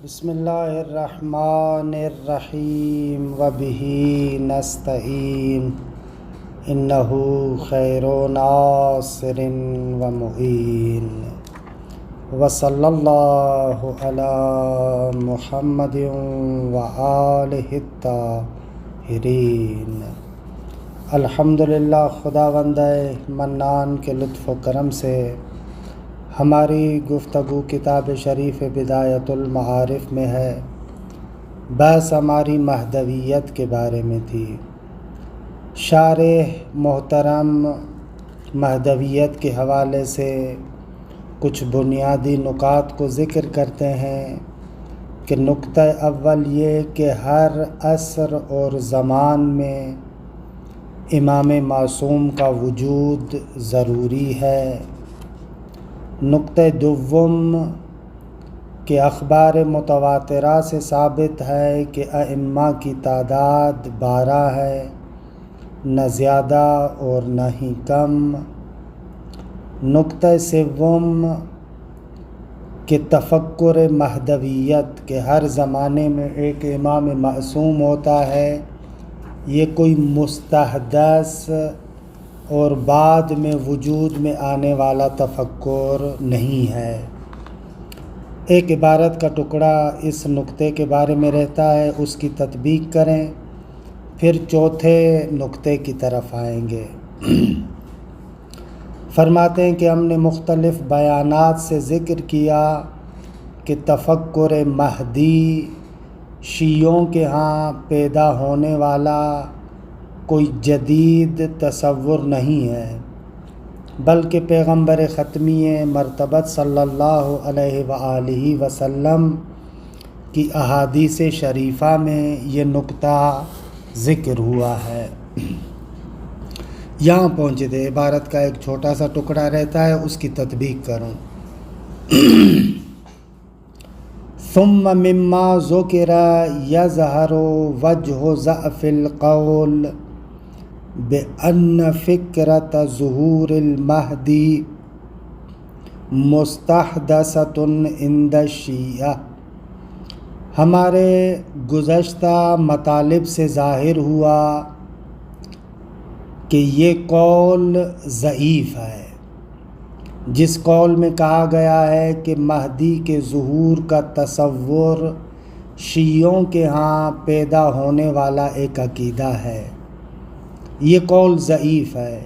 بسم اللہ الرحمن الرحیم وبہ نستعین انہ خیر ناصر و معین وصلی اللہ علی محمد و آلہ الطاہرین۔ الحمدللہ، خداوند منان کے لطف و کرم سے ہماری گفتگو کتاب شریف بدایت المعارف میں ہے۔ بحث ہماری مہدویت کے بارے میں تھی۔ شارح محترم مہدویت کے حوالے سے کچھ بنیادی نکات کو ذکر کرتے ہیں کہ نقطہ اول یہ کہ ہر عصر اور زمان میں امام معصوم کا وجود ضروری ہے۔ نقطہ دوم کہ اخبار متواترہ سے ثابت ہے کہ ائمہ کی تعداد 12 ہے، نہ زیادہ اور نہ ہی کم۔ نقطہ سوم کہ تفکر مہدویت کہ ہر زمانے میں ایک امام معصوم ہوتا ہے، یہ کوئی مستحدث اور بعد میں وجود میں آنے والا تفکر نہیں ہے۔ ایک عبارت کا ٹکڑا اس نقطے کے بارے میں رہتا ہے، اس کی تطبیق کریں، پھر چوتھے نقطے کی طرف آئیں گے۔ فرماتے ہیں کہ ہم نے مختلف بیانات سے ذکر کیا کہ تفکر مہدی شیعوں کے ہاں پیدا ہونے والا کوئی جدید تصور نہیں ہے، بلکہ پیغمبر ختمی مرتبت صلی اللہ علیہ وآلہ وسلم کی احادیث شریفہ میں یہ نقطہ ذکر ہوا ہے۔ یہاں پہنچے تھے، عبارت کا ایک چھوٹا سا ٹکڑا رہتا ہے، اس کی تطبیق کروں۔ ثم مما ذکر یظہر وجہ ضعف القول بأن فکرۃ ظہور المہدی مستحدثۃ عند الشیعہ۔ ہمارے گزشتہ مطالب سے ظاہر ہوا کہ یہ قول ضعیف ہے، جس قول میں کہا گیا ہے کہ مہدی کے ظہور کا تصور شیعوں کے ہاں پیدا ہونے والا ایک عقیدہ ہے، یہ قول ضعیف ہے،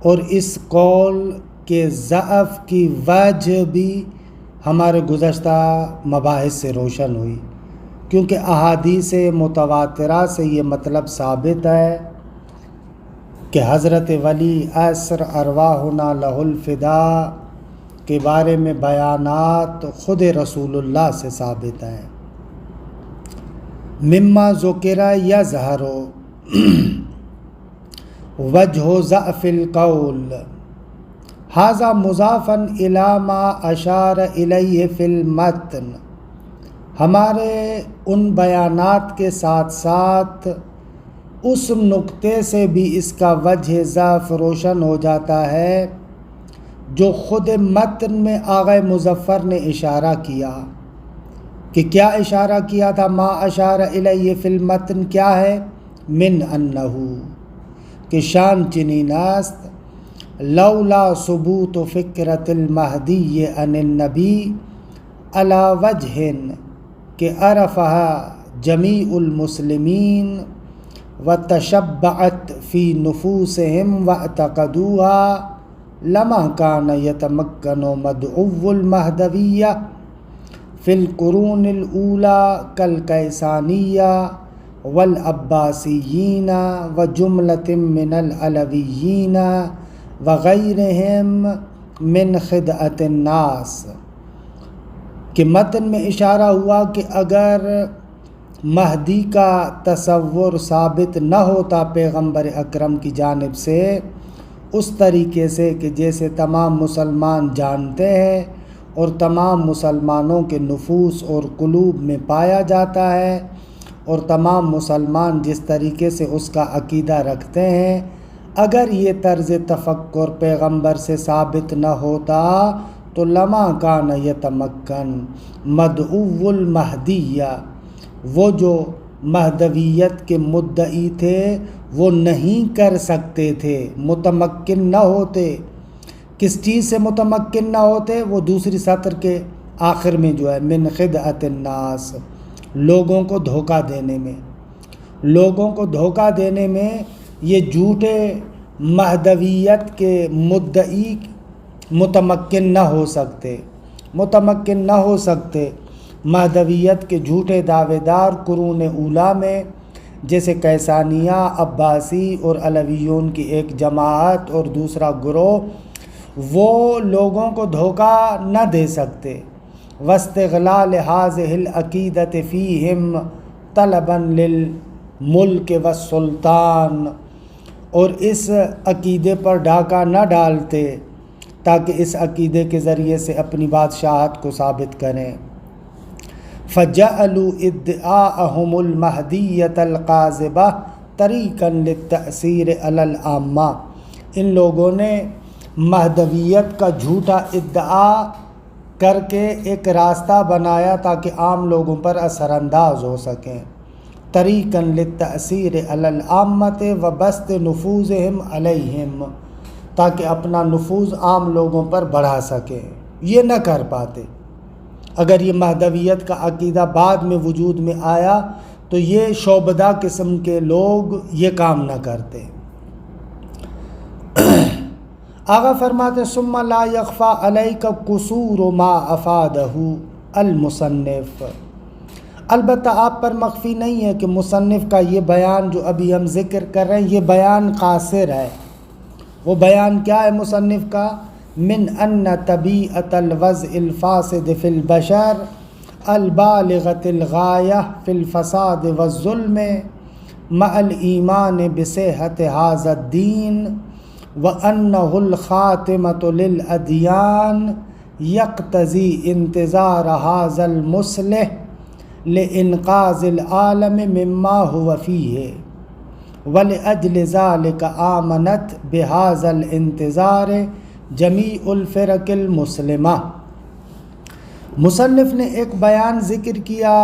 اور اس قول کے ضعف کی وجہ بھی ہمارے گزشتہ مباحث سے روشن ہوئی، کیونکہ احادیث متواترہ سے یہ مطلب ثابت ہے کہ حضرت ولی عصر ارواحنا لہ الفداء کے بارے میں بیانات خود رسول اللہ سے ثابت ہیں۔ مما ذکر یظہر وجہ ضعف القول ھذا مضافا الی ما اشار الیہ فی المتن۔ ہمارے ان بیانات کے ساتھ ساتھ اس نقطے سے بھی اس کا وجہ ضعف روشن ہو جاتا ہے جو خود متن میں آغا مظفر نے اشارہ کیا۔ کہ کیا اشارہ کیا تھا؟ ما اشار الیہ فی المتن کیا ہے؟ من انہ کہ شان چنین است لولا ثبوت فکرۃ المہدی عن النبی علی وجہ کہ عرفہا جمیع المسلمین وتشبعت فی نفوسہم واعتقدوها لما کان یتمکن مدعو المہدویہ فی القرون الاولی کالکیسانیہ والعباسیین وجملۃ من العلویین وغیرہم من خدعۃ الناس۔ کہ متن میں اشارہ ہوا کہ اگر مہدی کا تصور ثابت نہ ہوتا پیغمبر اکرم کی جانب سے اس طریقے سے کہ جیسے تمام مسلمان جانتے ہیں اور تمام مسلمانوں کے نفوس اور قلوب میں پایا جاتا ہے، اور تمام مسلمان جس طریقے سے اس کا عقیدہ رکھتے ہیں، اگر یہ طرز تفکر پیغمبر سے ثابت نہ ہوتا تو لما کان یتمکن مدعو المہدیہ، وہ جو مہدویت کے مدعی تھے وہ نہیں کر سکتے تھے، متمکن نہ ہوتے۔ کس چیز سے متمکن نہ ہوتے؟ وہ دوسری سطر کے آخر میں جو ہے من خدعۃ الناس، لوگوں کو دھوکہ دینے میں، لوگوں کو دھوکہ دینے میں یہ جھوٹے مہدویت کے مدعی متمکن نہ ہو سکتے، متمکن نہ ہو سکتے۔ مہدویت کے جھوٹے دعوے دار قرون اولیٰ میں جیسے کیسانیہ، عباسی اور علویون کی ایک جماعت اور دوسرا گروہ، وہ لوگوں کو دھوکہ نہ دے سکتے۔ واستغلال هذه العقیدۃ فیہم طلبا للملک والسلطان، اور اس عقیدے پر ڈاکہ نہ ڈالتے تاکہ اس عقیدے کے ذریعے سے اپنی بادشاہت کو ثابت کریں۔ فَجَعَلُوا ادعاءهم الْمَهْدِيَّةَ الْقَاذِبَةَ طَرِيقًا لِلتَّأْثِيرِ عَلَى الْعَامَّةِ، ان لوگوں نے مہدویت کا جھوٹا ادعا کر کے ایک راستہ بنایا تاکہ عام لوگوں پر اثر انداز ہو سکیں۔ طریقاً للتأثیر علی العامۃ وبسط نفوذہم علیہم، تاکہ اپنا نفوذ عام لوگوں پر بڑھا سکیں۔ یہ نہ کر پاتے۔ اگر یہ مہدویت کا عقیدہ بعد میں وجود میں آیا تو یہ شعبدہ قسم کے لوگ یہ کام نہ کرتے۔ آغا فرماتے ثم لا یخفی علیک قصور ما افادہ المصنف، البتہ آپ پر مخفی نہیں ہے کہ مصنف کا یہ بیان جو ابھی ہم ذکر کر رہے ہیں یہ بیان قاصر ہے۔ وہ بیان کیا ہے مصنف کا؟ من ان طبیعت الوضع الفاسد فی البشر البالغۃ الغایہ فی الفساد والظلم مع الایمان بصحت ھذا الدین وانہ الخاتمۃ للادیان یقتضی انتظار ھذا المصلح لإنقاذ العالم مما هو فیہ ولأجل ذلك آمنت بهذا الانتظار جمیع الفرق المسلمہ۔ مصنف نے ایک بیان ذکر کیا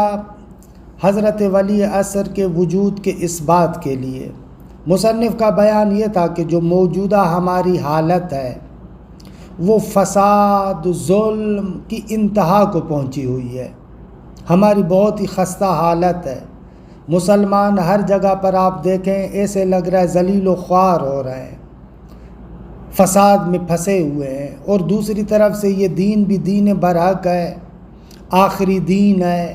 حضرت ولی عصر کے وجود کے اس بات کے لیے۔ مصنف کا بیان یہ تھا کہ جو موجودہ ہماری حالت ہے وہ فساد، ظلم کی انتہا کو پہنچی ہوئی ہے، ہماری بہت ہی خستہ حالت ہے۔ مسلمان ہر جگہ پر آپ دیکھیں ایسے لگ رہا ہے ذلیل و خوار ہو رہے ہیں، فساد میں پھنسے ہوئے ہیں، اور دوسری طرف سے یہ دین بھی دین برحق ہے، آخری دین ہے۔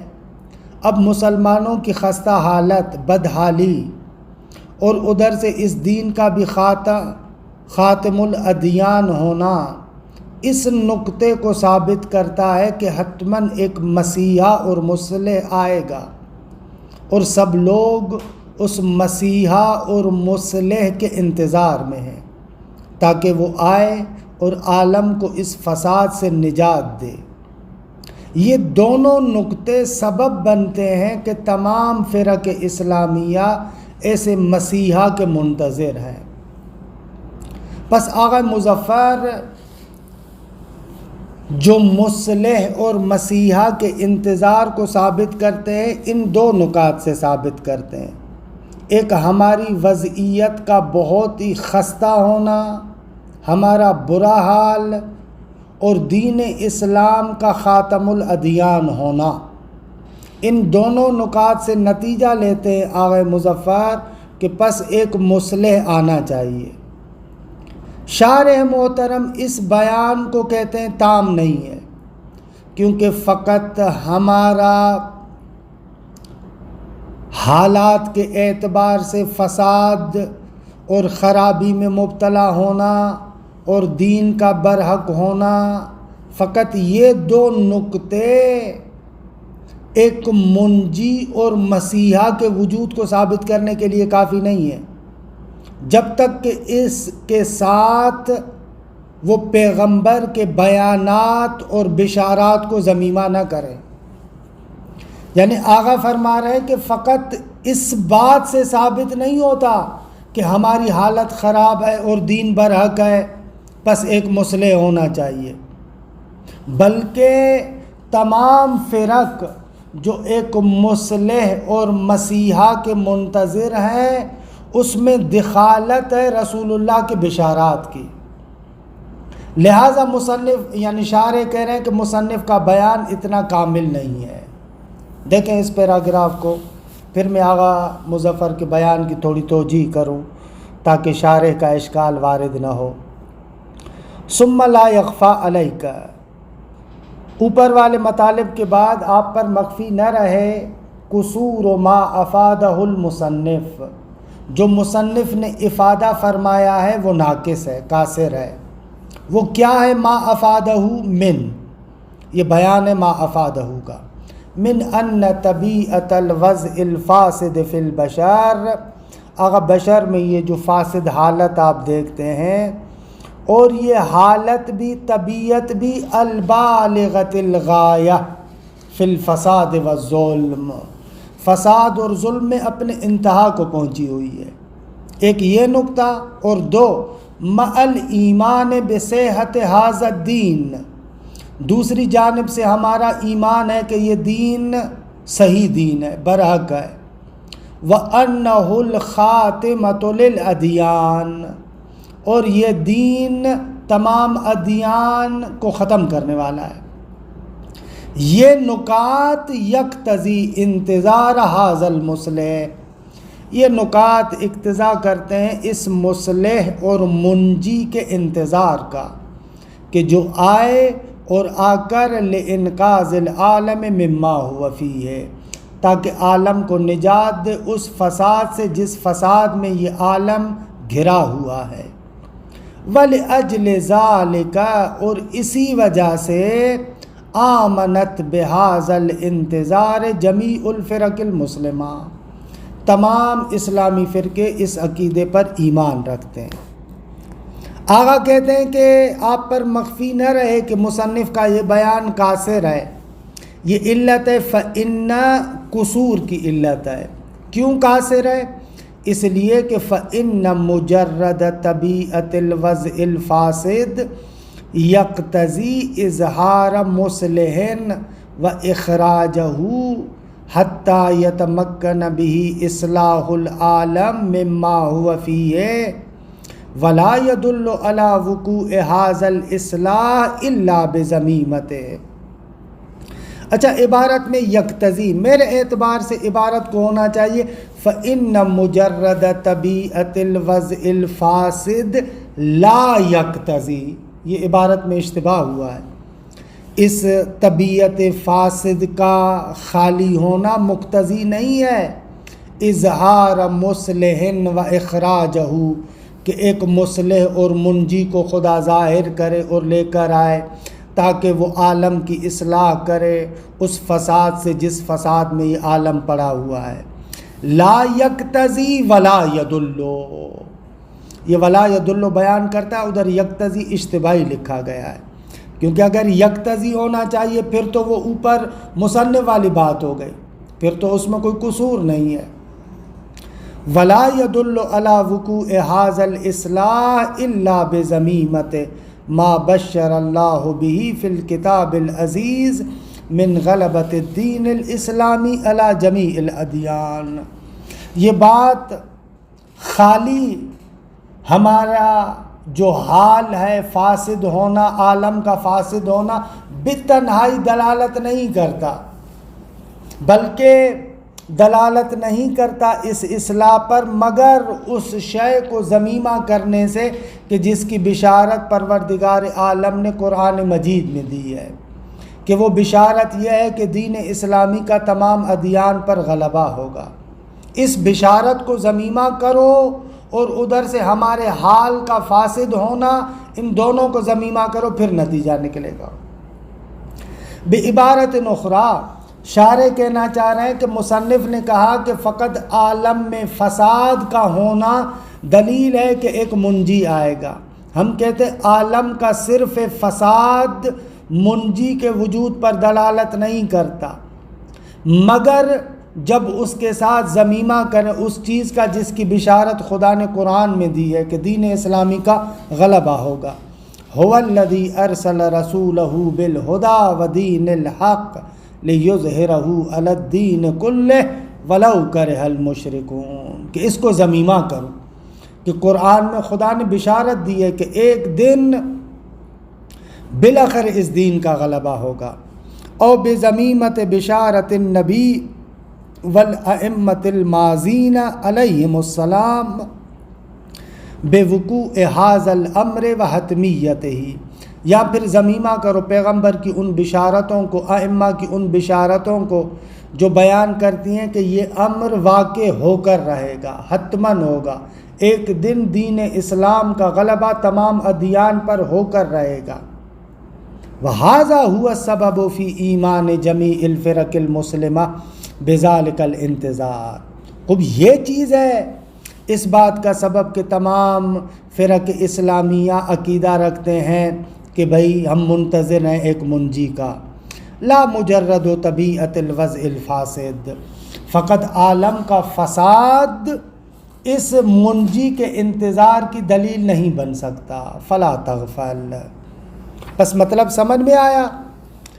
اب مسلمانوں کی خستہ حالت، بدحالی، اور ادھر سے اس دین کا بھی خاتم الادیان ہونا اس نقطے کو ثابت کرتا ہے کہ حتماً ایک مسیحا اور مصلح آئے گا، اور سب لوگ اس مسیحا اور مصلح کے انتظار میں ہیں تاکہ وہ آئے اور عالم کو اس فساد سے نجات دے۔ یہ دونوں نقطے سبب بنتے ہیں کہ تمام فرق اسلامیہ ایسے مسیحا کے منتظر ہیں۔ پس آقا مظفر جو مصلح اور مسیحا کے انتظار کو ثابت کرتے ہیں ان دو نکات سے ثابت کرتے ہیں۔ ایک ہماری وضعیت کا بہت ہی خستہ ہونا، ہمارا برا حال، اور دین اسلام کا خاتم الادیان ہونا۔ ان دونوں نکات سے نتیجہ لیتے ہیں آقا مظفر کہ پس ایک مصلح آنا چاہیے۔ شارح محترم اس بیان کو کہتے ہیں تام نہیں ہے، کیونکہ فقط ہمارا حالات کے اعتبار سے فساد اور خرابی میں مبتلا ہونا اور دین کا برحق ہونا، فقط یہ دو نقطے ایک منجی اور مسیحا کے وجود کو ثابت کرنے کے لیے کافی نہیں ہے، جب تک کہ اس کے ساتھ وہ پیغمبر کے بیانات اور بشارات کو ضمیمہ نہ کرے۔ یعنی آقا فرما رہے ہیں کہ فقط اس بات سے ثابت نہیں ہوتا کہ ہماری حالت خراب ہے اور دین برحق ہے، پس ایک مصلح ہونا چاہیے۔ بلکہ تمام فرق جو ایک مصلح اور مسیحا کے منتظر ہیں اس میں دخالت ہے رسول اللہ کے بشارات کی۔ لہٰذا مصنف یعنی شارح کہہ رہے ہیں کہ مصنف کا بیان اتنا کامل نہیں ہے۔ دیکھیں اس پیراگراف کو، پھر میں آغا مظفر کے بیان کی تھوڑی توجیح کروں تاکہ شارح کا اشکال وارد نہ ہو۔ ثم لا یخفی علیک، اوپر والے مطالب کے بعد آپ پر مخفی نہ رہے قصور ما افادہ المصنف، جو مصنف نے افادہ فرمایا ہے وہ ناقص ہے، قاصر ہے۔ وہ کیا ہے؟ ما افادہ من، یہ بیان ہے ما افادہ کا، من ان طبیعت الوضع الفاسد فی البشر، اگر بشر میں یہ جو فاسد حالت آپ دیکھتے ہیں اور یہ حالت بھی طبیعت بھی البالغۃ الغایہ فی الفساد والظلم، فساد اور ظلم میں اپنے انتہا کو پہنچی ہوئی ہے۔ ایک یہ نقطہ، اور دو مع الایمان بصحت ھذا الدین، دوسری جانب سے ہمارا ایمان ہے کہ یہ دین صحیح دین ہے، برحق ہے۔ وَأَنَّهُ الْخَاتِمَةُ لِلْأَدْيَانِ، اور یہ دین تمام ادیان کو ختم کرنے والا ہے۔ یہ نکات یقتضی انتظار ھذا المصلح، یہ نکات اقتضا کرتے ہیں اس مصلح اور منجی کے انتظار کا کہ جو آئے اور آ کر لانقاذ العالم مما هو فیہ، تاکہ عالم کو نجات دے اس فساد سے جس فساد میں یہ عالم گھرا ہوا ہے۔ وَلِأَجْلِ ذَلِكَ، اور اسی وجہ سے آمنت بہذا الانتظار جمیع الفرق المسلمہ، تمام اسلامی فرقے اس عقیدے پر ایمان رکھتے ہیں۔ آغا کہتے ہیں کہ آپ پر مخفی نہ رہے کہ مصنف کا یہ بیان قاصر ہے، یہ علت ہے فَإِنَّ، قصور کی علت ہے۔ کیوں قاصر ہے؟ اس لیے کہ فَإِنَّ مجرد طبیعت الوضع الفاسد یقتضی اظہار مصلح وإخراجہ حتی یتمکن به اصلاح العالم مما هو فیہ، ولا يدل على وقوع هذا الاصلاح الا بذمیمتہ۔ اچھا، عبارت میں یقتضی، میرے اعتبار سے عبارت کو ہونا چاہیے فَإِنَّ مجرد طبیعت الوضع الفاسد لا یقتضی، یہ عبارت میں اشتباہ ہوا ہے۔ اس طبیعت فاسد کا خالی ہونا مقتضی نہیں ہے اظہار مصلح و اخراجہ، کہ ایک مصلح اور منجی کو خدا ظاہر کرے اور لے کر آئے تاکہ وہ عالم کی اصلاح کرے اس فساد سے جس فساد میں یہ عالم پڑا ہوا ہے۔ لا یقتضی ولا یدل، یہ ولا یدل بیان کرتا ہے، ادھر یقتضی اشتباہی لکھا گیا ہے، کیونکہ اگر یقتضی ہونا چاہیے پھر تو وہ اوپر مصنف والی بات ہو گئی، پھر تو اس میں کوئی قصور نہیں ہے۔ ولا يدل على وقوع هذا الاصلاح الا بذمیمتہ ما بشر اللہ به فی الکتاب العزیز من غلبۃ الدین الاسلامی علی جمیع الادیان۔ یہ بات خالی ہمارا جو حال ہے فاسد ہونا، عالم کا فاسد ہونا، بتنہائی دلالت نہیں کرتا، بلکہ دلالت نہیں کرتا اس اصلاح پر مگر اس شے کو ذمیمہ کرنے سے کہ جس کی بشارت پروردگار عالم نے قرآن مجید میں دی ہے، کہ وہ بشارت یہ ہے کہ دین اسلامی کا تمام ادیان پر غلبہ ہوگا۔ اس بشارت کو ذمیمہ کرو اور ادھر سے ہمارے حال کا فاسد ہونا، ان دونوں کو ذمیمہ کرو، پھر نتیجہ نکلے گا۔ بعبارت اخری، شارح کہنا چاہ رہے ہیں کہ مصنف نے کہا کہ فقط عالم میں فساد کا ہونا دلیل ہے کہ ایک منجی آئے گا۔ ہم کہتے ہیں عالم کا صرف فساد منجی کے وجود پر دلالت نہیں کرتا، مگر جب اس کے ساتھ ذمیمہ کریں اس چیز کا جس کی بشارت خدا نے قرآن میں دی ہے کہ دین اسلامی کا غلبہ ہوگا۔ هو الذی ارسل رسولہ بالہدی ودین الحق لیظہرہ علی الدین کلہ ولو کرہ المشرکون، کہ اس کو ضمیمہ کرو کہ قرآن میں خدا نے بشارت دی ہے کہ ایک دن بالآخر اس دین کا غلبہ ہوگا، اور بضمیمت بشارت النبی والائمۃ الماضین علیہم السلام بوقوع ھذا الامر وحتمیتہ، یا پھر ضمیمہ کرو پیغمبر کی ان بشارتوں کو، ائمہ کی ان بشارتوں کو جو بیان کرتی ہیں کہ یہ امر واقع ہو کر رہے گا، حتماً ہوگا، ایک دن دین اسلام کا غلبہ تمام ادیان پر ہو کر رہے گا۔ وَهَذَا هُوَ السَّبَبُ فِي ایمان جمیع الفرق المسلمہ بذلک الانتظار۔ اب یہ چیز ہے اس بات کا سبب کہ تمام فرق اسلامیہ عقیدہ رکھتے ہیں کہ بھئی ہم منتظر ہیں ایک منجی کا، لا مجرد و طبیعت الوضع الفاسد، فقط عالم کا فساد اس منجی کے انتظار کی دلیل نہیں بن سکتا۔ فلا تغفل۔ بس مطلب سمجھ میں آیا؟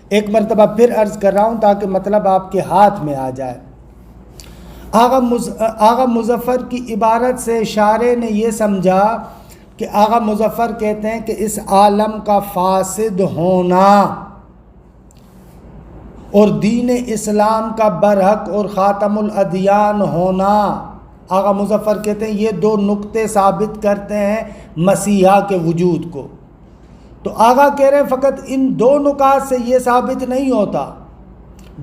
ایک مرتبہ پھر عرض کر رہا ہوں تاکہ مطلب آپ کے ہاتھ میں آ جائے۔ آغا مظفر کی عبارت سے شارح نے یہ سمجھا کہ آغا مظفر کہتے ہیں کہ اس عالم کا فاسد ہونا اور دین اسلام کا برحق اور خاتم الادیان ہونا، آغا مظفر کہتے ہیں یہ دو نقطے ثابت کرتے ہیں مسیحا کے وجود کو۔ تو آغا کہہ رہے ہیں فقط ان دو نکات سے یہ ثابت نہیں ہوتا،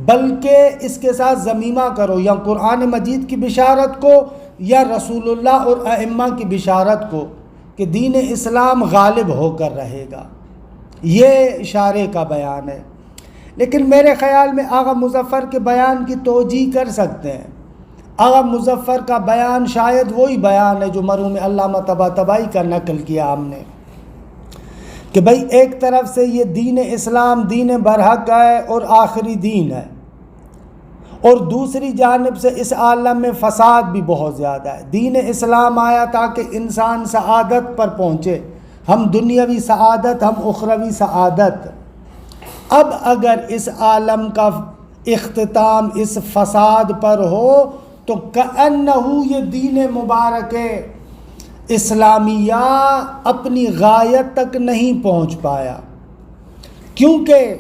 بلکہ اس کے ساتھ ضمیمہ کرو یا قرآن مجید کی بشارت کو یا رسول اللہ اور ائمہ کی بشارت کو کہ دین اسلام غالب ہو کر رہے گا۔ یہ شارح کا بیان ہے، لیکن میرے خیال میں آغا مظفر کے بیان کی توجیہ کر سکتے ہیں۔ آغا مظفر کا بیان شاید وہی بیان ہے جو مرحوم علامہ طباطبائی کا نقل کیا ہم نے، کہ بھئی ایک طرف سے یہ دین اسلام دین برحق ہے اور آخری دین ہے، اور دوسری جانب سے اس عالم میں فساد بھی بہت زیادہ ہے۔ دین اسلام آیا تاکہ انسان سعادت پر پہنچے، ہم دنیاوی سعادت، ہم اخروی سعادت۔ اب اگر اس عالم کا اختتام اس فساد پر ہو تو کأنہ یہ دین مبارک اسلامیہ اپنی غایت تک نہیں پہنچ پایا، کیونکہ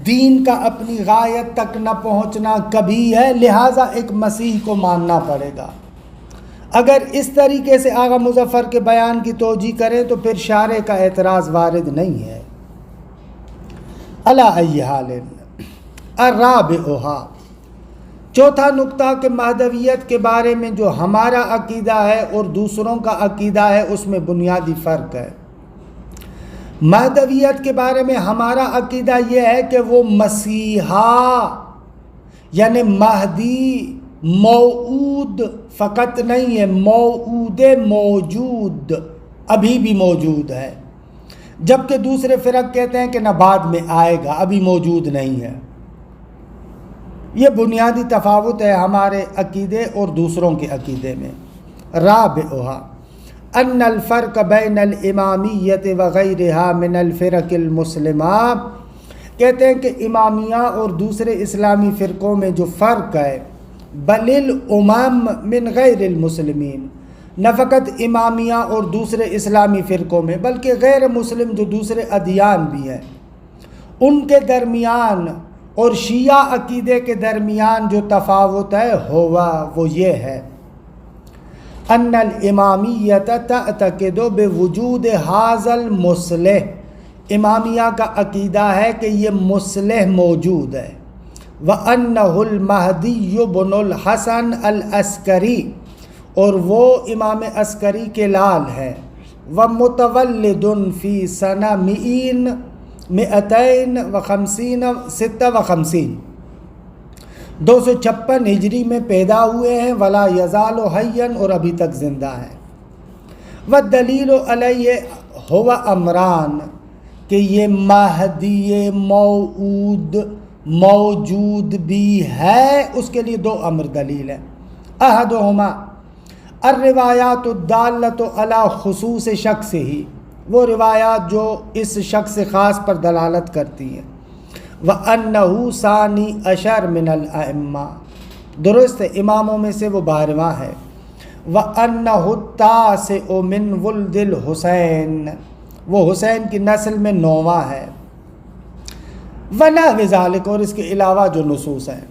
دین کا اپنی غایت تک نہ پہنچنا کبھی ہے، لہٰذا ایک مسیح کو ماننا پڑے گا۔ اگر اس طریقے سے آغا مظفر کے بیان کی توجیہ کریں تو پھر شارح کا اعتراض وارد نہیں ہے۔ علی ای حال الرابعہ، چوتھا نقطہ کہ مہدویت کے بارے میں جو ہمارا عقیدہ ہے اور دوسروں کا عقیدہ ہے اس میں بنیادی فرق ہے۔ مہدویت کے بارے میں ہمارا عقیدہ یہ ہے کہ وہ مسیحا یعنی مہدی موعود فقط نہیں ہے، موعود موجود، ابھی بھی موجود ہے، جبکہ دوسرے فرق کہتے ہیں کہ نہ بعد میں آئے گا، ابھی موجود نہیں ہے۔ یہ بنیادی تفاوت ہے ہمارے عقیدے اور دوسروں کے عقیدے میں۔ رابعہ ان الفرق بین الامامیت وغیرہا من الفرق المسلمہ، کہتے ہیں کہ امامیہ اور دوسرے اسلامی فرقوں میں جو فرق ہے، بل الامم من غیر المسلمین، نہ فقط امامیہ اور دوسرے اسلامی فرقوں میں بلکہ غیر مسلم جو دوسرے ادیان بھی ہیں ان کے درمیان اور شیعہ عقیدے کے درمیان جو تفاوت ہے ہوا وہ یہ ہے، ان الامامیۃ تعتقد بوجود ھذا المصلح، امامیہ کا عقیدہ ہے کہ یہ مصلح موجود ہے، وانہ المہدی بن الحسن العسکری، اور وہ امام عسکری کے لال ہیں، ومتولد فی سنہ 256 ہجری میں پیدا ہوئے ہیں، ولا یزال حیا، اور ابھی تک زندہ ہیں۔ والدلیل علیہ ہو امران، کہ یہ مہدی موعود موجود بھی ہے، اس کے لیے دو امر دلیل ہیں۔ احدہما الروایات الدالۃ علی خصوص شخص ہی، وہ روایات جو اس شخص خاص پر دلالت کرتی ہیں۔ وَأَنَّهُ ثَانِي عَشَرَ مِنَ الْأَئِمَّةِ، درست ہے اماموں میں سے وہ 12واں ہے۔ وَأَنَّهُ التَّاسِعُ مِنْ وُلْدِ الْحُسَيْنِ، وہ حسین کی نسل میں 9واں ہے۔ وَنَحْوِ ذَلِكَ، اور اس کے علاوہ جو نصوص ہیں۔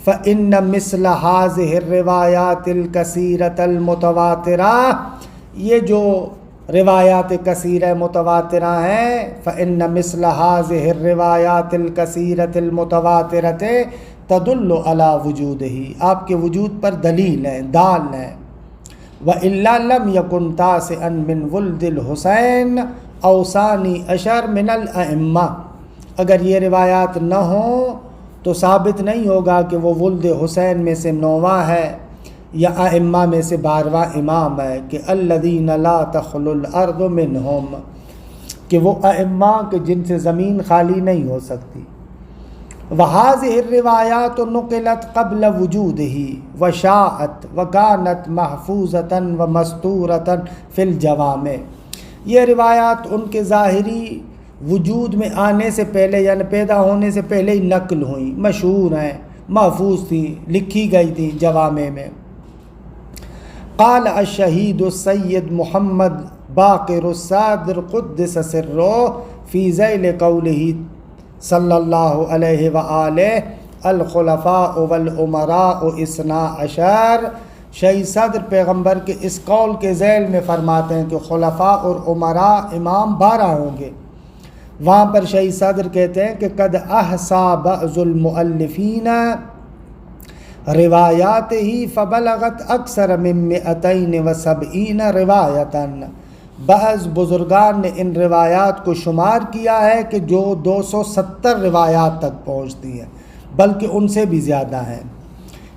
فَإِنَّ مِثْلَ هَذِهِ الرِّوَایَاتِ الْكَثِيرَةِ الْمُتَوَاتِرَةِ، یہ جو روایات کثیرہ متواترہ ہیں، فَإِنَّ مِثْلَ هَذِهِ الرِّوَایَاتِ الْكَثِيرَةِ الْمُتَوَاتِرَةِ تَدُلُّ عَلَى وُجُودِهِ، آپ کے وجود پر دلیل ہے، دال ہے۔ وَإِلَّا لَمْ يَكُنْ تَاسِعًا مِنْ وُلْدِ الْحُسَيْنِ أَوْ ثَانِي عَشَرَ مِنَ الْأَئِمَّةِ، اگر یہ روایات نہ ہوں تو ثابت نہیں ہوگا کہ وہ ولد حسین میں سے 9واں ہے یا ائمہ میں سے 12واں امام ہے، کہ الذین لا تخلو الارض منہم، کہ وہ ائمہ کہ جن سے زمین خالی نہیں ہو سکتی۔ وَهَذِهِ الرِّوَایَاتُ نُقِلَتْ قَبْلَ وُجُودِهِ وَشَاءَتْ وَكَانَتْ مَحْفُوظَةً وَمَسْطُورَةً فِي الْجَوَامِعِ، یہ روایات ان کے ظاہری وجود میں آنے سے پہلے یعنی پیدا ہونے سے پہلے ہی نقل ہوئیں، مشہور ہیں، محفوظ تھیں، لکھی گئی تھیں جوامع میں۔ قال الشہید السید محمد باقر الصادر قدس سرہ فی ذیل قولہ صلی اللہ علیہ وآلہ الخلفاء والامراء اثنا عشر، شہید صدر پیغمبر کے اس قول کے ذیل میں فرماتے ہیں کہ خلفاء اور امراء امام 12 ہوں گے۔ وہاں پر شہید صدر کہتے ہیں کہ قد احصا بعض المؤلفین روایات ہی فبلغت اکثر من 270 روایتاً، بعض بزرگان نے ان روایات کو شمار کیا ہے کہ جو 270 روایات تک پہنچتی ہیں، بلکہ ان سے بھی زیادہ ہیں،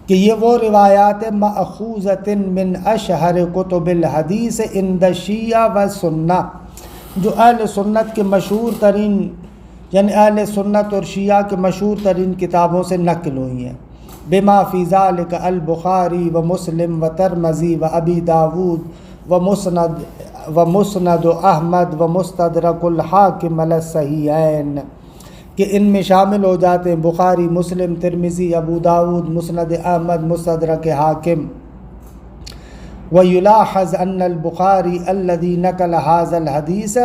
کہ یہ وہ روایات مأخوذۃ من اشہر کتب الحدیث عند الشیعہ والسنہ، جو اہل سنت کے مشہور ترین یعنی اہل سنت اور شیعہ کے مشہور ترین کتابوں سے نقل ہوئی ہیں۔ بما فی ذالک البخاری و مسلم و ترمذی و ابی داود و مسند احمد و مستدرک الحاکم علی الصحیحین، کہ ان میں شامل ہو جاتے ہیں بخاری، مسلم، ترمذی، ابو داود، مسند احمد، مستدرک حاکم۔ وَيُلَاحَظْ أَنَّ الْبُخَارِيَ الَّذِي نَقَلَ هَذَا الْحَدِيثَ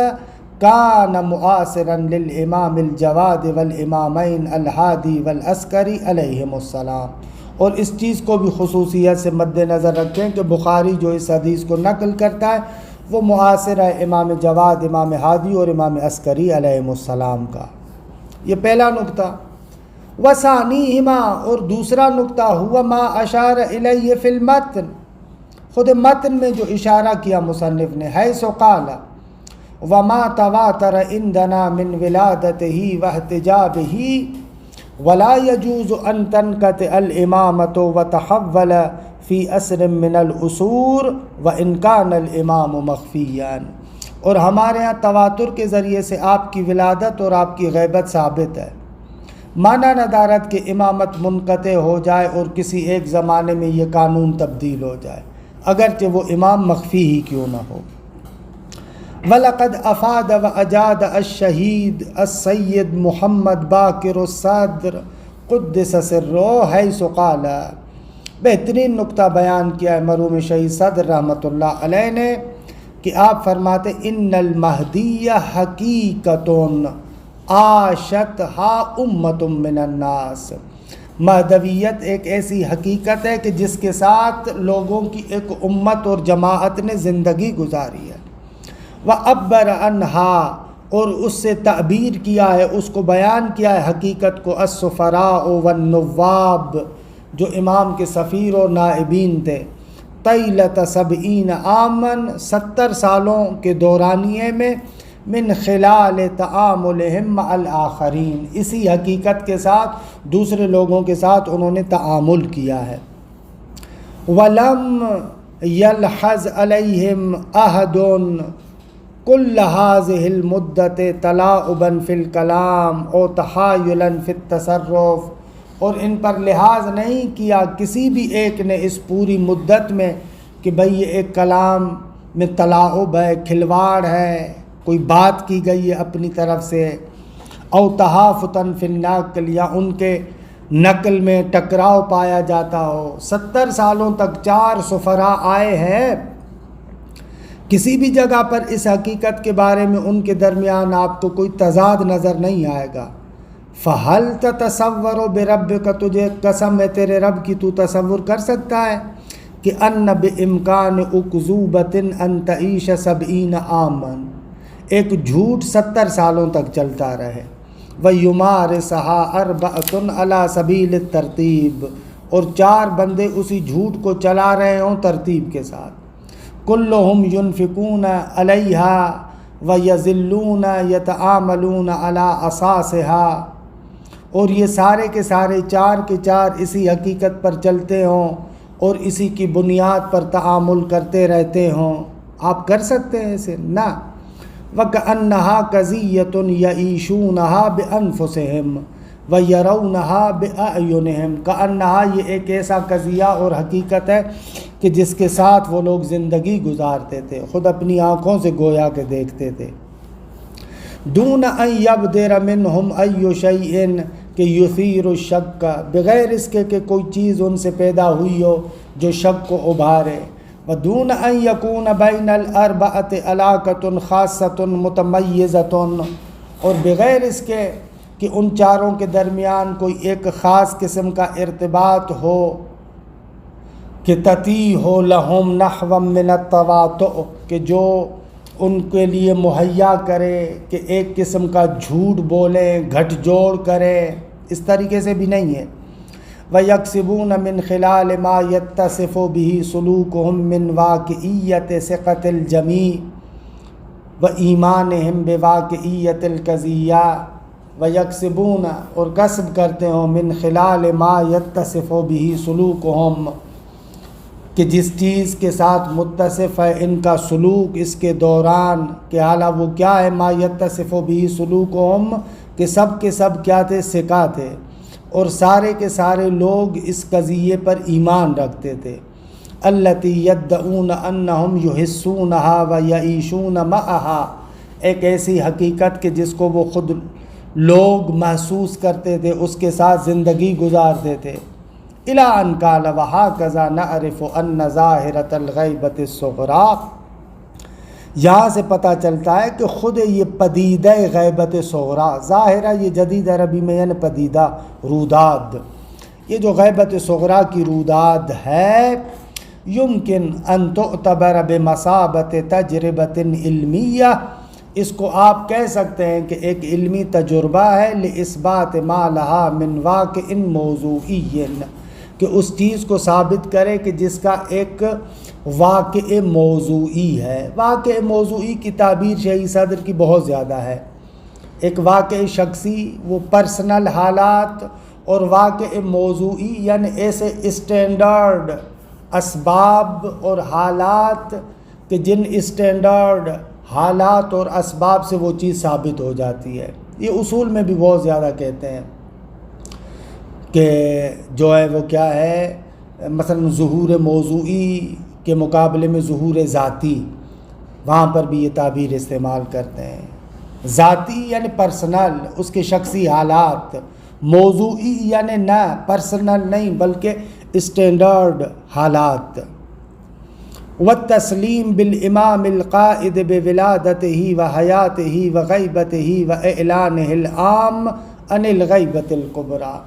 كَانَ مُعَاصِرًا لِلْإِمَامِ الْجَوَادِ وَالْإِمَامَيْنِ الْهَادِي وَالْعَسْكَرِي عَلَيْهِمُ السَّلَامُ، اور اس چیز کو بھی خصوصیت سے مد نظر رکھیں کہ بخاری جو اس حدیث کو نقل کرتا ہے وہ معاصر ہے امام جواد، امام ہادی اور امام عسکری علیہم السلام کا۔ یہ پہلا نقطہ۔ وَثَانِيهِمَا، اور دوسرا نقطہ، ہوا ما اشار الیہ فی المتن، خود متن میں جو اشارہ کیا مصنف نے، حیث قال وما تواتر عندنا من ولادته واحتجابه ولا يجوز ان تنقطع الامامة وتحول في عصر من العصور وان كان الامام مخفيا، اور ہمارے ہاں تواتر کے ذریعے سے آپ کی ولادت اور آپ کی غیبت ثابت ہے، مانا ندارت کہ امامت منقطع ہو جائے اور کسی ایک زمانے میں یہ قانون تبدیل ہو جائے، اگرچہ وہ امام مخفی ہی کیوں نہ ہو۔ وَلَقَدْ أَفَادَ وَأَجَادَ الشَّهِيدُ السَّيِّدُ محمد باقر الصدر قدس سرہ حیث قال، بہترین نقطہ بیان کیا ہے مرحوم شہید صدر رحمۃ اللہ علیہ نے کہ آپ فرماتے ان المہدی حقیقۃ عاشتها امۃ من الناس، مہدویت ایک ایسی حقیقت ہے کہ جس کے ساتھ لوگوں کی ایک امت اور جماعت نے زندگی گزاری ہے۔ وعبر عنہا، اور اس سے تعبیر کیا ہے، اس کو بیان کیا ہے حقیقت کو، السفراء والنواب، جو امام کے سفیر اور نائبین تھے، طیلۃ 70 عاماً، 70 سالوں کے دورانیے میں، من خلال تعاملہم مع الآخرین، اسی حقیقت کے ساتھ دوسرے لوگوں کے ساتھ انہوں نے تعامل کیا ہے۔ ولم یلحظ علیہم احد کل هذه المدت تلاعبا فی الکلام او تحایلا فی التصرف، اور ان پر لحاظ نہیں کیا کسی بھی ایک نے اس پوری مدت میں کہ بھئی یہ ایک کلام میں تلاعب ہے، کھلواڑ ہے، کوئی بات کی گئی ہے اپنی طرف سے، او تحافتاً فی النقل، یا ان کے نقل میں ٹکراؤ پایا جاتا ہو۔ 70 سالوں تک 4 سفراء آئے ہیں، کسی بھی جگہ پر اس حقیقت کے بارے میں ان کے درمیان آپ کو کوئی تضاد نظر نہیں آئے گا۔ فَهَلْ تَتَصَوَّرُ بِرَبِّكَ، تجھے قسم ہے تیرے رب کی، تو تصور کر سکتا ہے کہ ان بِإِمْكَانِ أُكْذُوبَةٍ أَن تَعِيشَ 70 عَامًا، ایک جھوٹ 70 سالوں تک چلتا رہے، وَيُمَارِسَهَا 4 عَلَى سَبِيلِ التَّرْتِيبِ، اور 4 بندے اسی جھوٹ کو چلا رہے ہوں ترتیب کے ساتھ، كُلُّهُمْ يُنْفِقُونَ عَلَيْهَا وَيَذِلُّونَ يَتَعَامَلُونَ عَلَى أَسَاسِهَا، اور یہ سارے کے سارے 4 کے 4 اسی حقیقت پر چلتے ہوں اور اسی کی بنیاد پر تعامل کرتے رہتے ہوں۔ آپ کر سکتے ہیں اسے؟ نہ۔ وَكَأَنَّهَا قَضِيَّةٌ يَعِيشُونَهَا بِأَنفُسِهِمْ وَيَرَوْنَهَا بِأَعْيُنِهِمْ، كَأَنَّهَا یہ ایک ایسا قضیہ اور حقیقت ہے کہ جس کے ساتھ وہ لوگ زندگی گزارتے تھے، خود اپنی آنکھوں سے گویا کہ دیکھتے تھے۔ دون ان یبدر منہم ای شیء، کہ یثیر الشک، بغیر اس کے کہ کوئی چیز ان سے پیدا ہوئی ہو جو شک کو ابھارے، ودون ان یکون بین الاربعۃ علاقۃ خاصۃ متمیزۃ، اور بغیر اس کے کہ ان 4 کے درمیان کوئی ایک خاص قسم کا ارتباط ہو، کہ تتی ہو لہم نحو من التواطؤ، کہ جو ان کے لیے مہیا کرے کہ ایک قسم کا جھوٹ بولیں، گھٹ جوڑ کریں، اس طریقے سے بھی نہیں ہے۔ وَيَكْسِبُونَ مِنْ خِلَالِ مَا يَتَّصِفُ بِهِ سُلُوكُهُمْ مِنْ وَاقِعِيَّةِ ثِقَةِ الْجَمِيعِ وَإِيمَانِهِمْ بِوَاقِعِيَّةِ الْقَضِيَّةِ، وَيَكْسِبُونَ، اور کسب کرتے ہوں، مِنْ خِلَالِ مَا يَتَّصِفُ بِهِ سُلُوكُهُمْ، کہ جس چیز کے ساتھ متصف ہے ان کا سلوک اس کے دوران، کہ حالہ وہ کیا ہے، ما یتصف به سلوکہم، کہ سب کے سب کیا تھے، ثقہ تھے، اور سارے کے سارے لوگ اس قضیے پر ایمان رکھتے تھے۔ التی یدعون انہم یحسونها ویعیشون معها، ایک ایسی حقیقت کہ جس کو وہ خود لوگ محسوس کرتے تھے، اس کے ساتھ زندگی گزارتے تھے۔ الی ان قال وہکذا نعرف ان ظاہرۃ الغیبۃ الصغریٰ، یہاں سے پتہ چلتا ہے کہ خود یہ پدیدہ غیبت صغریٰ، ظاہرہ یہ جدید عربی میں یعنی پدیدہ، روداد، یہ جو غیبت صغریٰ کی روداد ہے، یمکن ان تعتبر بمثابۃ تجربۃ علمیہ، اس کو آپ کہہ سکتے ہیں کہ ایک علمی تجربہ ہے، لاثبات ما لہا من واقع موضوعی، کہ اس چیز کو ثابت کرے کہ جس کا ایک واقع موضوعی ہے۔ واقع موضوعی کی تعبیر شیخ صدر کی بہت زیادہ ہے، ایک واقع شخصی، وہ پرسنل حالات، اور واقع موضوعی یعنی ایسے اسٹینڈرڈ اسباب اور حالات کہ جن اسٹینڈرڈ حالات اور اسباب سے وہ چیز ثابت ہو جاتی ہے۔ یہ اصول میں بھی بہت زیادہ کہتے ہیں کہ جو ہے وہ کیا ہے، مثلا ظہور موضوعی کے مقابلے میں ظہور ذاتی، وہاں پر بھی یہ تعبیر استعمال کرتے ہیں۔ ذاتی یعنی پرسنل، اس کے شخصی حالات، موضوعی یعنی نہ پرسنل نہیں بلکہ اسٹینڈرڈ حالات۔ والتسلیم بالامام القائد بولادتہ وحیاتہ وغیبتہ واعلانہ العام عن الغیبۃ الکبریٰ،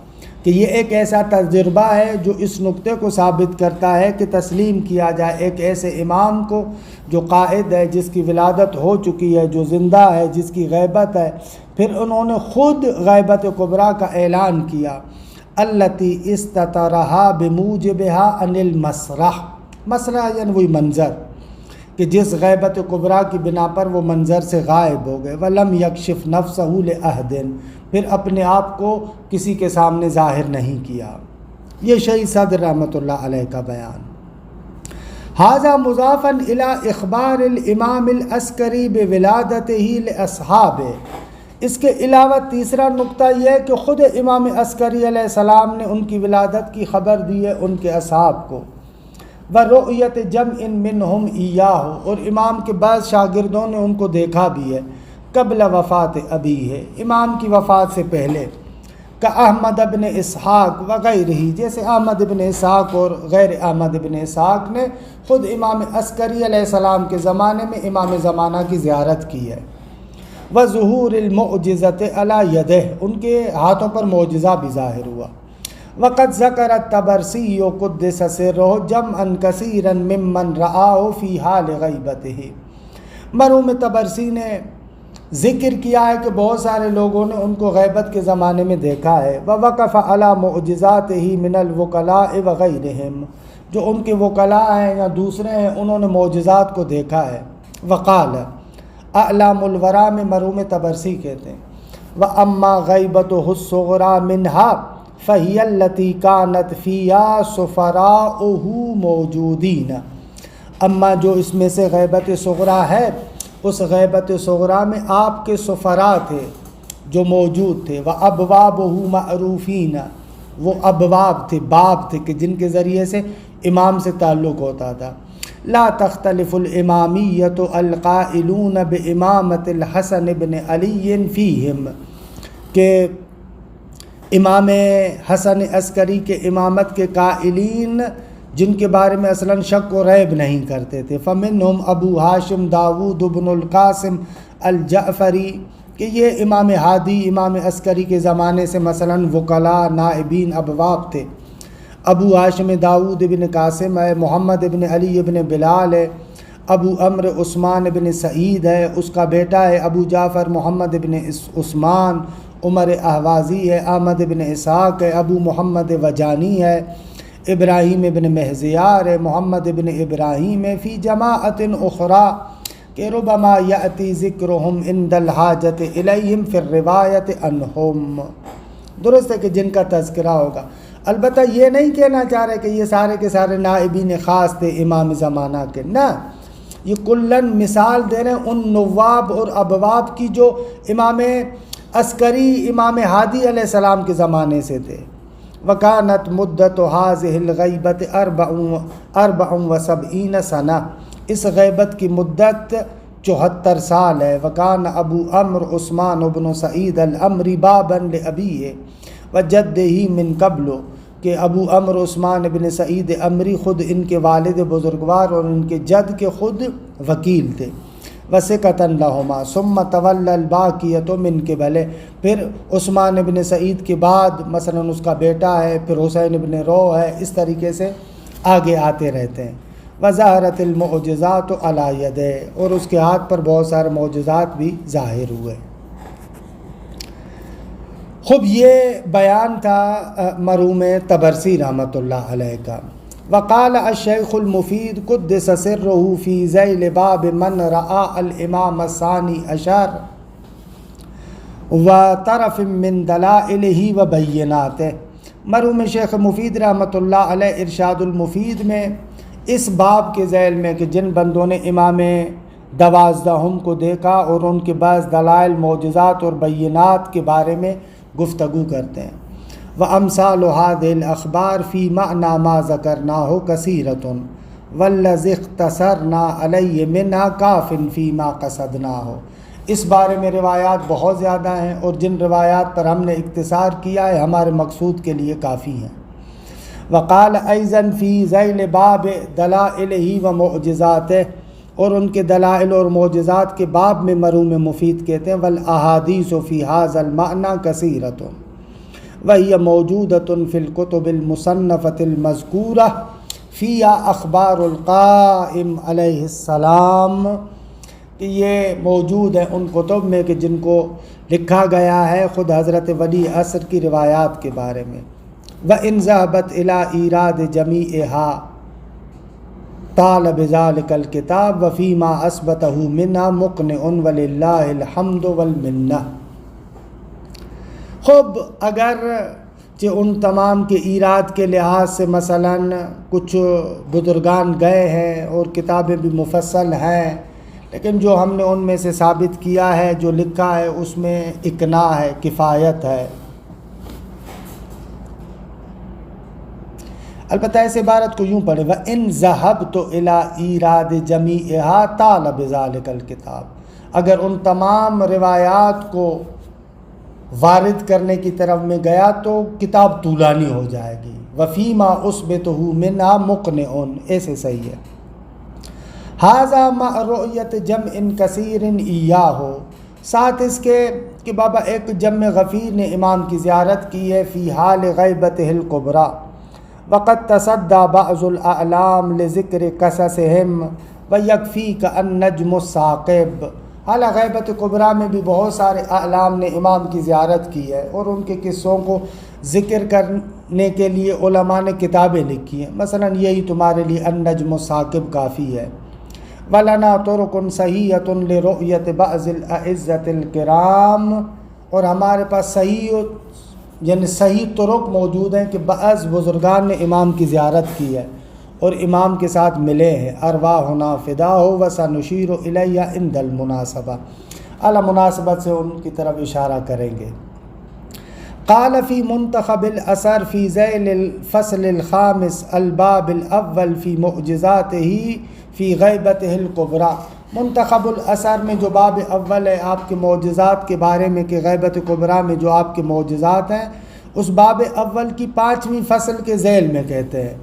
کہ یہ ایک ایسا تجربہ ہے جو اس نقطے کو ثابت کرتا ہے کہ تسلیم کیا جائے ایک ایسے امام کو جو قائد ہے، جس کی ولادت ہو چکی ہے، جو زندہ ہے، جس کی غیبت ہے، پھر انہوں نے خود غیبت کبریٰ کا اعلان کیا۔ التی استترہا بموجبہا عن المسرح، مسرح یعنی وہی منظر، کہ جس غیبت کبریٰ کی بنا پر وہ منظر سے غائب ہو گئے۔ ولم یکشف نفسہ لأحد، پھر اپنے آپ کو کسی کے سامنے ظاہر نہیں کیا۔ یہ شیخ صدر رحمۃ اللہ علیہ کا بیان۔ ھذا مضافا الی اخبار الامام العسکری بولادتہ لاصحابہ، اس کے علاوہ تیسرا نقطہ یہ ہے کہ خود امام عسکری علیہ السلام نے ان کی ولادت کی خبر دی ہے ان کے اصحاب کو۔ وَرُؤْيَةِ جَمْعٍ مِّنْهُمْ إِيَّاهُ، اور امام کے بعض شاگردوں نے ان کو دیکھا بھی ہے، قبل وفات ابی ہے، امام کی وفات سے پہلے، کہ احمد ابن اسحاق وغیرہ، جیسے احمد ابن اسحاق اور غیر احمد ابن اسحاق نے خود امام عسکری علیہ السلام کے زمانے میں امام زمانہ کی زیارت کی ہے۔ وظہور المعجزۃ علی یدہ، ان کے ہاتھوں پر معجزہ بھی ظاہر ہوا۔ وقد ذکر الطبرسی قدس سرہ جمعا کثیرا ممن رآہ فی حال غیبتہ، مرحوم طبرسی نے ذکر کیا ہے کہ بہت سارے لوگوں نے ان کو غیبت کے زمانے میں دیکھا ہے۔ ووقف علی معجزاتہ من الوکلاء وغیرہم، جو ان کے وکلاء ہیں یا دوسرے ہیں انہوں نے معجزات کو دیکھا ہے۔ وقال، اعلام الورا میں مرحوم طبرسی کہتے ہیں، وَأَمَّا غَيْبَتُهُ الصُّغْرَى مِنْهَا فَهِيَ الَّتِي كَانَتْ فِيهَا سُفَرَاؤُهُ مَوْجُودِينَ، اما جو اس میں سے غیبت صغریٰ ہے، اس غیبت صغریٰ میں آپ کے سفراء تھے جو موجود تھے، وَأَبْوَابُهُ مَعْرُوفِينَ، وہ ابواب تھے، باب تھے کہ جن کے ذریعے سے امام سے تعلق ہوتا تھا۔ لا تختلف الامامیۃ القائلون بامامۃ الحسن بن علی فیہم، کہ امام حسن عسکری کے امامت کے قائلین جن کے بارے میں اصلاً شک و ریب نہیں کرتے تھے۔ فمنہم ابو ہاشم داود بن القاسم الجعفری، کہ یہ امام ہادی امام عسکری کے زمانے سے مثلاً وکلاء، نائبین، ابواب تھے۔ ابو ہاشم داود بن قاسم ہے، محمد بن علی بن بلال ہے، ابو عمر عثمان بن سعید ہے، اس کا بیٹا ہے ابو جعفر محمد بن عثمان، عمر احوازی ہے، احمد بن اسحاق ہے، ابو محمد وجانی ہے، ابراہیم بن مہزیار ہے، محمد بن ابراہیم ہے، فی جماعت اخری، کہ ربما یأتی ذکرہم عند الحاجت الیہم فی الروایت عنہم، درست ہے کہ جن کا تذکرہ ہوگا۔ البتہ یہ نہیں کہنا چاہ رہے کہ یہ سارے کے سارے نائبین خاص تھے امام زمانہ کے، نہ، یہ کلن مثال دے رہے ہیں ان نواب اور ابواب کی جو امام عسکری امام ہادی علیہ السلام کے زمانے سے تھے۔ وکانت مدت هذه الغیبت 74 سنہ، اس غیبت کی مدت 74 سال ہے۔ وکان ابو عمر عثمان بن سعید الامری بابا لابیہ وجدہ من قبل، کہ ابو عمر عثمان بن سعید امری خود ان کے والد بزرگوار اور ان کے جد کے خود وکیل تھے۔ وثقۃ لہما ثم تولی الباقیۃ من قبلہ، پھر عثمان بن سعید کے بعد مثلا اس کا بیٹا ہے، پھر حسین بن رو ہے، اس طریقے سے آگے آتے رہتے ہیں۔ وظہرت المعجزات علی یدہ، اور اس کے ہاتھ پر بہت سارے معجزات بھی ظاہر ہوئے۔ خوب یہ بیان تھا مرحوم طبرسی رحمۃ اللہ علیہ کا۔ وقال الشیخ المفید قدس سرہ فی ذیل باب من رآ الامام الثانی عشر وطرف من دلائلہ وبیناتہ، مرحوم شیخ مفید رحمۃ اللہ علیہ ارشاد المفید میں اس باب کے ذیل میں کہ جن بندوں نے امام 12 کو دیکھا اور ان کے بعض دلائل، معجزات اور بینات کے بارے میں گفتگو کرتے ہیں۔ وَأَمْثَالُ هَذِهِ الْأَخْبَارِ فِي مَعْنَى مَا ذَكَرْنَاهُ كَثِيرَةٌ وَالَّذِي اخْتَصَرْنَا عَلَيْهِ مِنْهَا كَافٍ فِي مَا قَصَدْنَاهُ، اس بارے میں روایات بہت زیادہ ہیں اور جن روایات پر ہم نے اختصار کیا ہے ہمارے مقصود کے لیے کافی ہیں۔ وقال أيضاً فِي ذَيْلِ بَابِ دَلَائِلِهِ وَمُعْجِزَاتِهِ، اور ان کے دلائل اور معجزات کے باب میں مرحوم مفید کہتے ہیں وَالْأَحَادِيثُ فِي هَذَا الْمَعْنَى كَثِيرَةٌ وَهِيَ مَوْجُودَةٌ فِي الْكُتُبِ الْمُصَنَّفَةِ الْمَذْكُورَةِ فِيهَا أَخْبَارُ الْقَائِمِ عَلَيْهِ السَّلَامِ، کہ یہ موجود ہے ان کتب میں کہ جن کو لکھا گیا ہے خود حضرت ولی عصر کی روایات کے بارے میں۔ وَإِنْ ذَهَبَتْ إِلَىٰ إِيرَادِ جَمِيعِهَا طَالَ بِذَلِكَ الْكِتَابِ وَفِيمَا أَثْبَتَهُ مِنْهَا مُقْنِعٌ وَلِلَّهِ الْحَمْدُ وَالْمِنَّةُ۔ خب اگر کہ ان تمام کے ایراد کے لحاظ سے مثلاً کچھ بزرگان گئے ہیں اور کتابیں بھی مفصل ہیں، لیکن جو ہم نے ان میں سے ثابت کیا ہے، جو لکھا ہے، اس میں اقناع ہے، کفایت ہے۔ البتہ اس عبارت کو یوں پڑھے وَإِن ذَهَبْتُ إِلَىٰ إِيرَادِ جَمِيعِهَا طَالَ بِذَلِكَ الْكِتَابِ، اگر ان تمام روایات کو وارد کرنے کی طرف میں گیا تو کتاب طولانی ہو جائے گی۔ وَفِيمَا أُثْبِتُهُ مِنْهَا مُقْنِعٌ، ایسے صحیح ہے۔ ھذا مع رؤیت جمع کثیر ایاہ، ساتھ اس کے کہ بابا ایک جمع غفیر نے امام کی زیارت کی ہے، فی حال غیبتہ الکبریٰ، وقد تصدى بعض الاعلام لذکر قصصہم ویکفیک النجم الثاقب، حالانکہ غیبت کبریٰ میں بھی بہت سارے اعلام نے امام کی زیارت کی ہے اور ان کے قصوں کو ذکر کرنے کے لیے علماء نے کتابیں لکھی ہیں، مثلا یہی تمہارے لیے النجم الثاقب کافی ہے۔ وَلَنَا طُرُقٌ صَحِيحَةٌ لِرُؤْيَةِ بَعْضِ الْأَعِزَّةِ الْكِرَامِ، اور ہمارے پاس صحیح طرق موجود ہیں کہ بعض بزرگان نے امام کی زیارت کی ہے اور امام کے ساتھ ملے ہیں۔ أَرْوَاحُنَا فِدَاهُ وَسَنُشِيرُ إِلَيْهَا عِنْدَ الْمُنَاسَبَةِ، اعلیٰ مناسبت سے ان کی طرف اشارہ کریں گے۔ قال فی منتخب الاثر فی ذیل الفصل الخامس الباب الاول فی معجزاتہ فی غیبتہ الکبریٰ، منتخب الاثر میں جو باب اول ہے آپ کے معجزات کے بارے میں کہ غیبت کبریٰ میں جو آپ کے معجزات ہیں، اس باب اول کی 5ویں فصل کے ذیل میں کہتے ہیں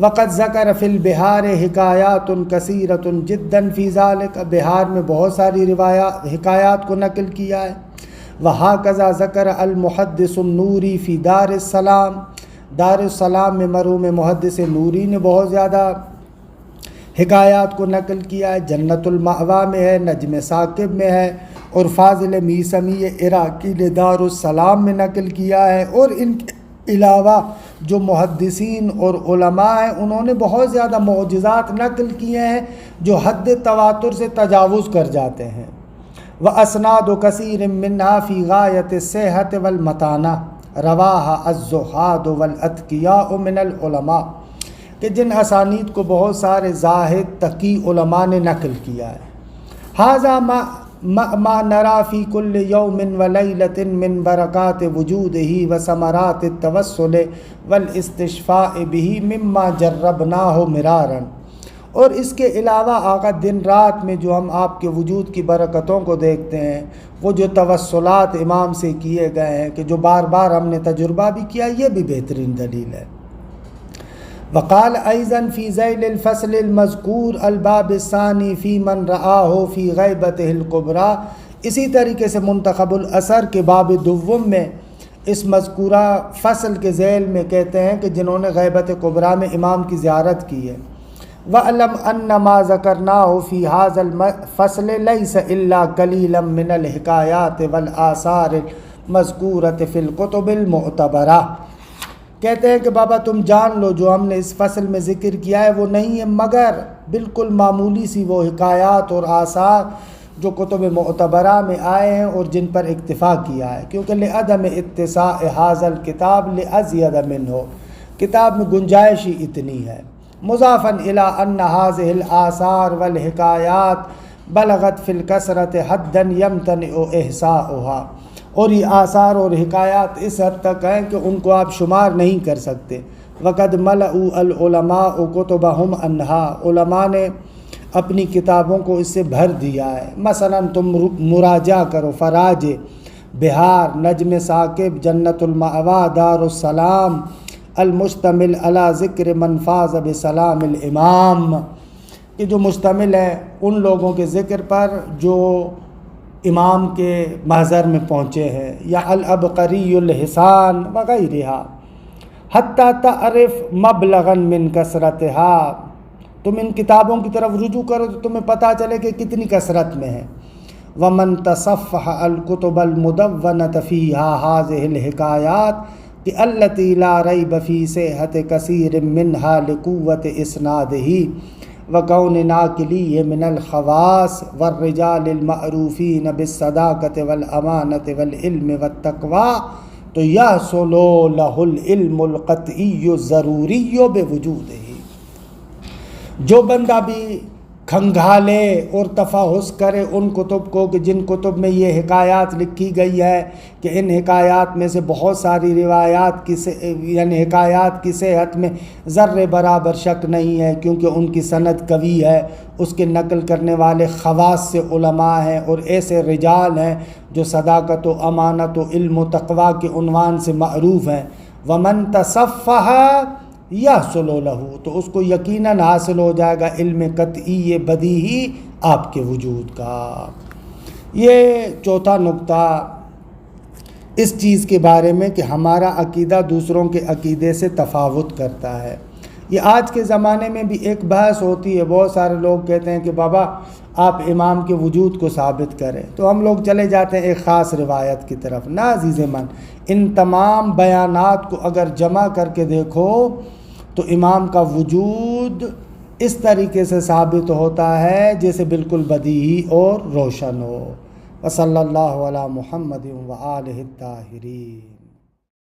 وقد ذکر فی البحار حکایات کثیرۃ جدا فی ذلک، بحار میں بہت ساری حکایات کو نقل کیا ہے۔ وہکذا ذکر المحدث النوری فی دار السلام، دار السلام میں مرحوم محدث نوری نے بہت زیادہ حکایات کو نقل کیا ہے۔ جنت المأویٰ میں ہے، نجم ثاقب میں ہے، اور فاضل میثمی عراقی نے دار السلام میں نقل کیا ہے۔ اور ان کے علاوہ جو محدثین اور علماء ہیں انہوں نے بہت زیادہ معجزات نقل کیے ہیں جو حد تواتر سے تجاوز کر جاتے ہیں۔ وَأَسْنَادُ كَثِيرٍ مِّنْهَا فِي غَايَةِ الصِّحَّةِ وَالْمَتَانَةِ رَوَاهَا الزُّهَّادُ وَالْأَتْقِيَاءُ مِنَ الْعُلَمَاءِ، کہ جن اسانید کو بہت سارے زاہد تقی علماء نے نقل کیا ہے۔ ھذا ما نرى في كل يوم وليلة من بركات وجوده وثمرات التوسل والاستشفاء به مما جربناه مرارا، اور اس کے علاوہ آقا دن رات میں جو ہم آپ کے وجود کی برکتوں کو دیکھتے ہیں، وہ جو توسلات امام سے کیے گئے ہیں کہ جو بار بار ہم نے تجربہ بھی کیا، یہ بھی بہترین دلیل ہے۔ وقال ايضا في ذيل الفصل المذكور الباب الثاني في من رآه في غیبته الكبریٰ، اسی طریقے سے منتخب الاثر کے باب دوم میں اس مذکورہ فصل کے ذیل میں کہتے ہیں کہ جنہوں نے غیبت کبریٰ میں امام کی زیارت کی ہے۔ وَأَلَمْ أَنَّ مَا ذَكَرْنَاهُ فِي هَذَا الْفَصْلِ لَيْسَ إِلَّا قَلِيلًا مِنَ الْحِكَایَاتِ وَالْآثَارِ الْمَذْكُورَةِ فِي الْكُتُبِ الْمُعْتَبَرَةِ، کہتے ہیں کہ بابا تم جان لو جو ہم نے اس فصل میں ذکر کیا ہے وہ نہیں ہے مگر بالکل معمولی سی وہ حکایات اور آثار جو کتب معتبرہ میں آئے ہیں اور جن پر اکتفا کیا ہے، کیونکہ لعدم اتساع ھذا الکتاب لازید منہ، کتاب میں گنجائش ہی اتنی ہے۔ مضافا الی ان ھذہ الآثار والحکایات بلغت فی الکثرۃ حدا یمتنع احصاؤھا، اور یہ آثار اور حکایات اس حد تک ہیں کہ ان کو آپ شمار نہیں کر سکتے۔ وقد ملؤوا العلماء کتبہم عنہا، علماء نے اپنی کتابوں کو اس سے بھر دیا ہے۔ مثلا تم مراجعہ کرو فراج، بہار، نجم ثاقب، جنت المأویٰ، دار السلام، المشتمل علی ذکر من فاز بسلام الامام، کہ جو مشتمل ہے ان لوگوں کے ذکر پر جو امام کے محضر میں پہنچے ہیں، یا العبقری الحسان وغیرہ، حتی تعرف مبلغا من کثرتہا، تم ان کتابوں کی طرف رجوع کرو تو تمہیں پتہ چلے کہ کتنی کثرت میں ہے۔ ومن تصفح الکتب المدونۃ فیہا ھذہ الحکایات التی لا ریب فی صحۃ کثیر منہا لقوۃ اسنادہ وکون ناقلیہ من الخواص والرجال المعروفین بالصداقۃ والامانۃ والعلم والتقوی، تو یحصل لہ العلم القطعی الضروری بوجودہ، جو بندہ بھی کھنگالے اور تفحص کرے ان کتب کو کہ جن کتب میں یہ حکایات لکھی گئی ہے کہ ان حکایات میں سے بہت ساری روایات یعنی حکایات کی صحت میں ذرے برابر شک نہیں ہے، کیونکہ ان کی سند قوی ہے، اس کے نقل کرنے والے خواص سے علماء ہیں اور ایسے رجال ہیں جو صداقت و امانت و علم و تقوی کے عنوان سے معروف ہیں۔ ومن تصفح یحصل لہ، تو اس کو یقیناً حاصل ہو جائے گا علم قطعی بدیہی آپ کے وجود کا۔ یہ چوتھا نقطہ اس چیز کے بارے میں کہ ہمارا عقیدہ دوسروں کے عقیدے سے تفاوت کرتا ہے۔ یہ آج کے زمانے میں بھی ایک بحث ہوتی ہے، بہت سارے لوگ کہتے ہیں کہ بابا آپ امام کے وجود کو ثابت کریں، تو ہم لوگ چلے جاتے ہیں ایک خاص روایت کی طرف۔ نا عزیز من، ان تمام بیانات کو اگر جمع کر کے دیکھو تو امام کا وجود اس طریقے سے ثابت ہوتا ہے جیسے بالکل بدیہی اور روشن ہو۔ وصلی اللہ علی محمد و آلہ الطاہرین۔